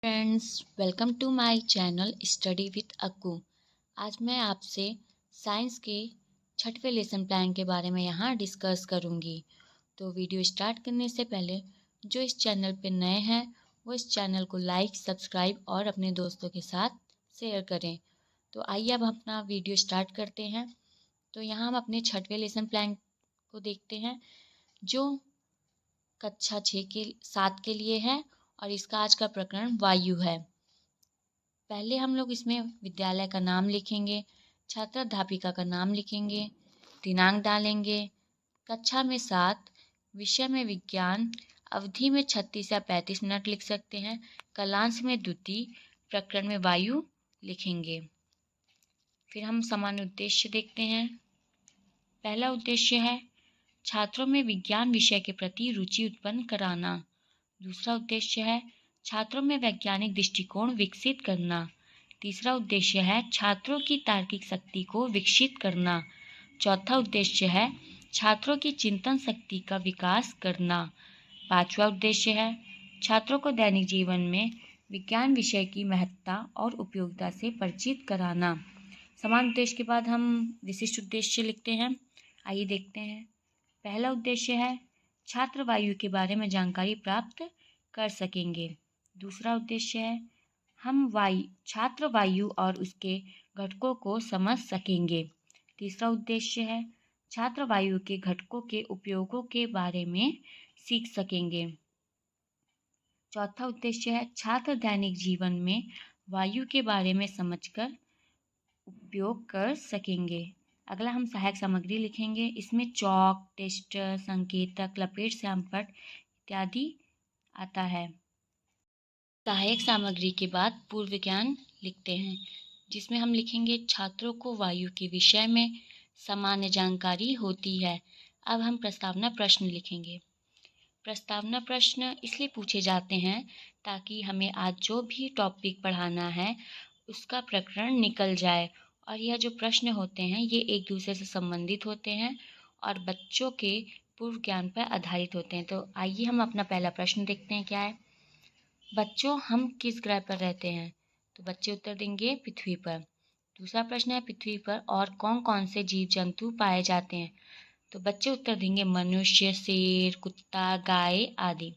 Friends, welcome to my channel study with Akku. आज मैं आपसे साइंस के छठवें लेसन प्लान के बारे में यहाँ डिस्कस करूँगी। तो वीडियो स्टार्ट करने से पहले जो इस चैनल पे नए हैं वो इस चैनल को लाइक, सब्सक्राइब और अपने दोस्तों के साथ शेयर करें। तो आइए अब अपना वीडियो स्टार्ट करते हैं। तो यहाँ हम अपने छठवें लेसन प्लान को देखते हैं जो कक्षा 7 के लिए है और इसका आज का प्रकरण वायु है। पहले हम लोग इसमें विद्यालय का नाम लिखेंगे, छात्र अध्यापिका का नाम लिखेंगे, दिनांक डालेंगे, कक्षा में 7, विषय में विज्ञान, अवधि में 36 या 35 मिनट लिख सकते हैं, कालांश में द्वितीय, प्रकरण में वायु लिखेंगे। फिर हम सामान्य उद्देश्य देखते हैं। पहला उद्देश्य है छात्रों में विज्ञान विषय के प्रति रुचि उत्पन्न कराना। दूसरा उद्देश्य है छात्रों में वैज्ञानिक दृष्टिकोण विकसित करना। तीसरा उद्देश्य है छात्रों की तार्किक शक्ति को विकसित करना। चौथा उद्देश्य है छात्रों की चिंतन शक्ति का विकास करना। पांचवा उद्देश्य है छात्रों को दैनिक जीवन में विज्ञान विषय की महत्ता और उपयोगिता से परिचित कराना। समान उद्देश्य के बाद हम विशिष्ट उद्देश्य लिखते हैं। आइए देखते हैं। पहला उद्देश्य है छात्र वायु के बारे में जानकारी प्राप्त कर सकेंगे। दूसरा उद्देश्य है हम छात्र वायु और उसके घटकों को समझ सकेंगे। तीसरा उद्देश्य है छात्र वायु के घटकों के उपयोगों के बारे में सीख सकेंगे। चौथा उद्देश्य है छात्र दैनिक जीवन में वायु के बारे में समझकर उपयोग कर सकेंगे। अगला हम सहायक सामग्री लिखेंगे। इसमें चौक, टेस्टर, संकेतक, लपेट, श्यामपट्ट इत्यादि आता है। सहायक सामग्री के बाद पूर्व ज्ञान लिखते हैं, जिसमें हम लिखेंगे छात्रों को वायु के विषय में सामान्य जानकारी होती है। अब हम प्रस्तावना प्रश्न लिखेंगे। प्रस्तावना प्रश्न इसलिए पूछे जाते हैं ताकि हमें आज जो भी टॉपिक पढ़ाना है उसका प्रकरण निकल जाए, और यह जो प्रश्न होते हैं ये एक दूसरे से संबंधित होते हैं और बच्चों के पूर्व ज्ञान पर आधारित होते हैं। तो आइए हम अपना पहला प्रश्न देखते हैं क्या है। बच्चों, हम किस ग्रह पर रहते हैं? तो बच्चे उत्तर देंगे पृथ्वी पर। दूसरा प्रश्न है पृथ्वी पर और कौन कौन से जीव जंतु पाए जाते हैं? तो बच्चे उत्तर देंगे मनुष्य, शेर, कुत्ता, गाय आदि।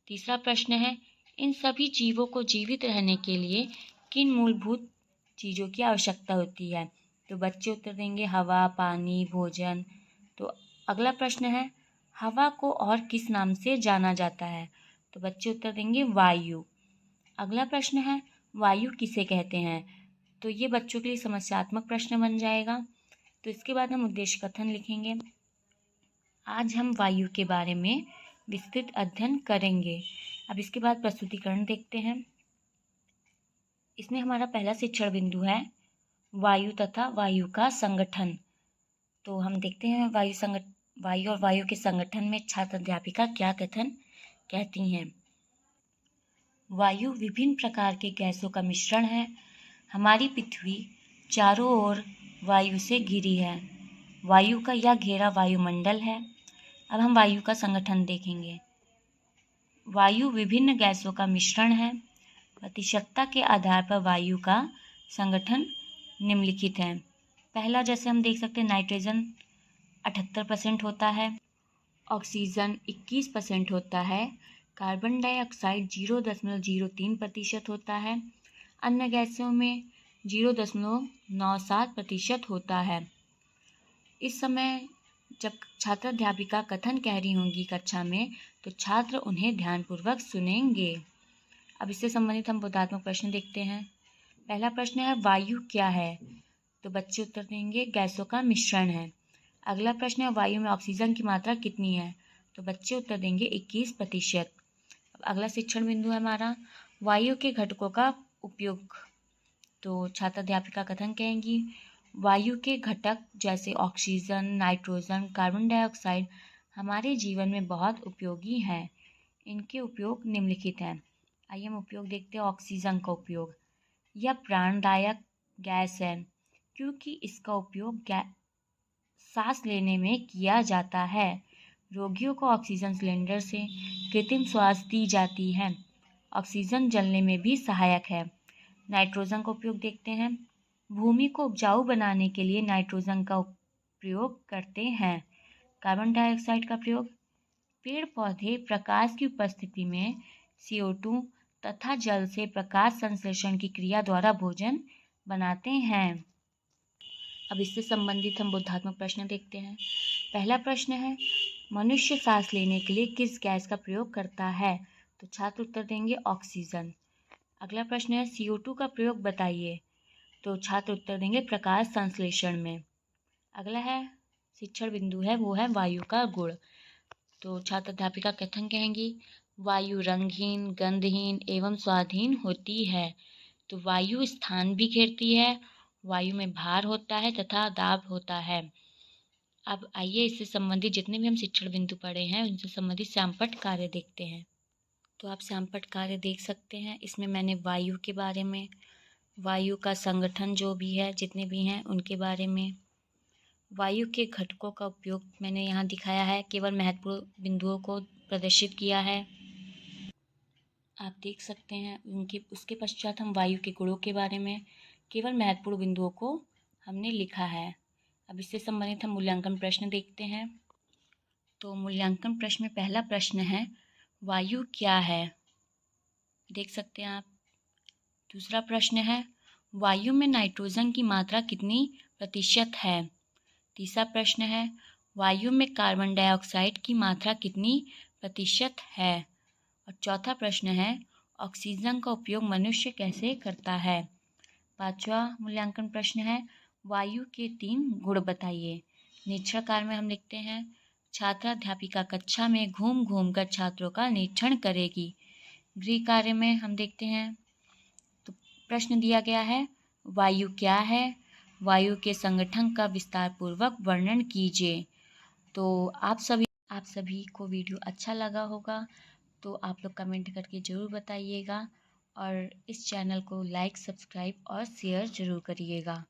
तीसरा प्रश्न है इन सभी जीवों को जीवित रहने के लिए किन मूलभूत चीज़ों की आवश्यकता होती है? तो बच्चे उत्तर देंगे हवा, पानी, भोजन। तो अगला प्रश्न है हवा को और किस नाम से जाना जाता है? तो बच्चे उत्तर देंगे वायु। अगला प्रश्न है वायु किसे कहते हैं? तो ये बच्चों के लिए समस्यात्मक प्रश्न बन जाएगा। तो इसके बाद हम उद्देश्य कथन लिखेंगे। आज हम वायु के बारे में विस्तृत अध्ययन करेंगे। अब इसके बाद प्रस्तुतिकरण देखते हैं। इसमें हमारा पहला शिक्षण बिंदु है वायु तथा वायु का संगठन। तो हम देखते हैं वायु और वायु के संगठन में छात्र अध्यापिका क्या कथन कहती हैं। वायु विभिन्न प्रकार के गैसों का मिश्रण है। हमारी पृथ्वी चारों ओर वायु से घिरी है। वायु का यह घेरा वायुमंडल है। अब हम वायु का संगठन देखेंगे। वायु विभिन्न गैसों का मिश्रण है। प्रतिशतता के आधार पर वायु का संगठन निम्नलिखित है। पहला जैसे हम देख सकते हैं नाइट्रोजन 78% होता है, ऑक्सीजन 21% होता है, कार्बन डाइऑक्साइड 0.03% होता है, अन्य गैसों में 0.97% होता है। इस समय जब छात्र अध्यापिका कथन कह रही होंगी कक्षा में तो छात्र उन्हें ध्यानपूर्वक सुनेंगे। अब इससे संबंधित हम बोधात्मक प्रश्न देखते हैं। पहला प्रश्न है वायु क्या है? तो बच्चे उत्तर देंगे गैसों का मिश्रण है। अगला प्रश्न है वायु में ऑक्सीजन की मात्रा कितनी है? तो बच्चे उत्तर देंगे 21%। अगला शिक्षण बिंदु है हमारा वायु के घटकों का उपयोग। तो छात्र अध्यापिका कथन कहेंगी वायु के घटक जैसे ऑक्सीजन, नाइट्रोजन, कार्बन डाइऑक्साइड हमारे जीवन में बहुत उपयोगी हैं। इनके उपयोग निम्नलिखित हैं। आइए हम उपयोग देखते हैं। ऑक्सीजन का उपयोग, यह प्राणदायक गैस है क्योंकि इसका उपयोग सांस लेने में किया जाता है। रोगियों को ऑक्सीजन सिलेंडर से कृत्रिम श्वास दी जाती है। ऑक्सीजन जलने में भी सहायक है। नाइट्रोजन का उपयोग देखते हैं। भूमि को उपजाऊ बनाने के लिए नाइट्रोजन का प्रयोग करते हैं। कार्बन डाइऑक्साइड का प्रयोग, पेड़ पौधे प्रकाश की उपस्थिति में CO2 तथा जल से प्रकाश संश्लेषण की क्रिया द्वारा भोजन बनाते हैं। अब इससे संबंधित हम बोधात्मक प्रश्न देखते हैं। पहला प्रश्न है, मनुष्य सांस लेने के लिए किस गैस का प्रयोग करता है? तो छात्र उत्तर देंगे ऑक्सीजन। अगला प्रश्न है, CO2 का प्रयोग बताइए। तो छात्र उत्तर देंगे प्रकाश संश्लेषण में। अगला है शिक्षण बिंदु है, वो है वायु का गुण। तो छात्र अध्यापिका कथन कहेंगी, वायु रंगहीन, गंधहीन एवं स्वादहीन होती है। तो वायु स्थान भी घेरती है, वायु में भार होता है तथा दाब होता है। अब आइए इससे संबंधित जितने भी हम शिक्षण बिंदु पढ़े हैं उनसे संबंधित श्यामपट्ट कार्य देखते हैं। तो आप श्यामपट्ट कार्य देख सकते हैं। इसमें मैंने वायु के बारे में, वायु का संगठन जो भी है, जितने भी हैं उनके बारे में, वायु के घटकों का उपयोग मैंने यहाँ दिखाया है, केवल महत्वपूर्ण बिंदुओं को प्रदर्शित किया है, आप देख सकते हैं उनके। उसके पश्चात हम वायु के गुणों के बारे में केवल महत्वपूर्ण बिंदुओं को हमने लिखा है। अब इससे संबंधित हम मूल्यांकन प्रश्न देखते हैं। तो मूल्यांकन प्रश्न में पहला प्रश्न है, वायु क्या है? देख सकते हैं आप। दूसरा प्रश्न है, वायु में नाइट्रोजन की मात्रा कितनी प्रतिशत है? तीसरा प्रश्न है, वायु में कार्बन डाइऑक्साइड की मात्रा कितनी प्रतिशत है? और चौथा प्रश्न है, ऑक्सीजन का उपयोग मनुष्य कैसे करता है? पांचवा मूल्यांकन प्रश्न है, वायु के 3 गुण बताइए। निरीक्षण कार्य में हम लिखते हैं, छात्राध्यापिका कक्षा में घूम घूम कर छात्रों का निरीक्षण करेगी। गृह कार्य में हम देखते हैं, तो प्रश्न दिया गया है, वायु क्या है? वायु के संगठन का विस्तार पूर्वक वर्णन कीजिए। तो आप सभी को वीडियो अच्छा लगा होगा, तो आप लोग कमेंट करके ज़रूर बताइएगा और इस चैनल को लाइक, सब्सक्राइब और शेयर ज़रूर करिएगा।